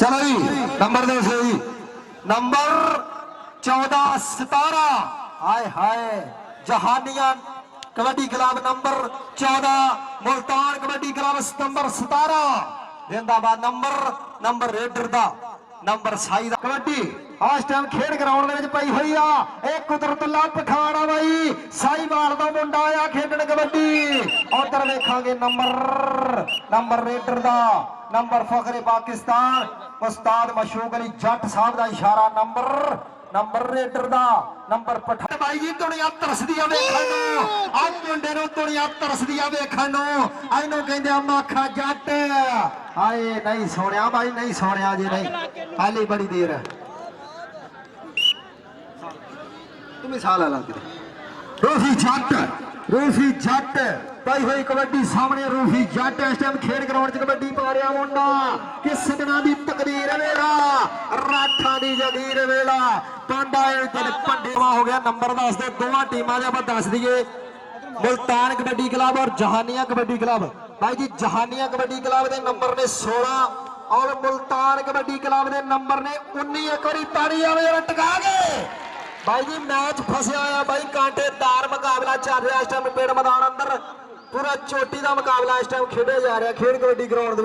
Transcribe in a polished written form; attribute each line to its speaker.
Speaker 1: चलो जी नंबर दो जी नंबर 14-17 हाय हाय Jahania kabaddi club number 14 Multan kabaddi club number 17 जिंदाबाद नंबर रेडर दा नंबर 27 दा कबड्डी इस टाइम खेड ग्राउंड दे विच पई होई आ एक कुदरतुल्ला पठान आ बाई साईवाल दा मुंडा आ खेडण कबड्डी उधर वेखांगे नंबर रेडर दा नंबर फखरे पाकिस्तान उस्ताद मशूक अली जट साहब दा इशारा नंबर रेडर दा नंबर पठान भाई जी दुनिया तरसदी आ वेखण नूं आ मुंडे नूं दुनिया तरसदी आ वेखण नूं इहनूं कहंदे आ माखा जट हाय नहीं सोनिया भाई नहीं सोनिया जी नहीं हाली बड़ी देर है तुम्हें साल लग रूफी जट पाई हुई कबड्डी सामने रूफी जट इस टाइम खेड ग्राउंड च कबड्डी पा रहा मुंडा कि सदना दी तकदीर वेला राठा दी जगीर वेला पांडा दिन पंडेवा हो गया नंबर 10 दे दोवां टीमां दे ਆਪਾਂ दस दिए मुल्तान कबड्डी क्लब और जहानिया कबड्डी क्लब भाई जी जहानिया कबड्डी क्लब के नंबर ने 16 और मुल्तान कबड्डी क्लब के नंबर ने 19 एक बारी ताड़ी आवे टका गए भाई जी मैच फसिया होया भाई कांटेदार मुकाबला चल रहा इस टाइम पेड़ मैदान अंदर पूरा चोटी का मुकाबला इस टाइम खेडा जा रहा खेड कबड्डी ग्राउंड।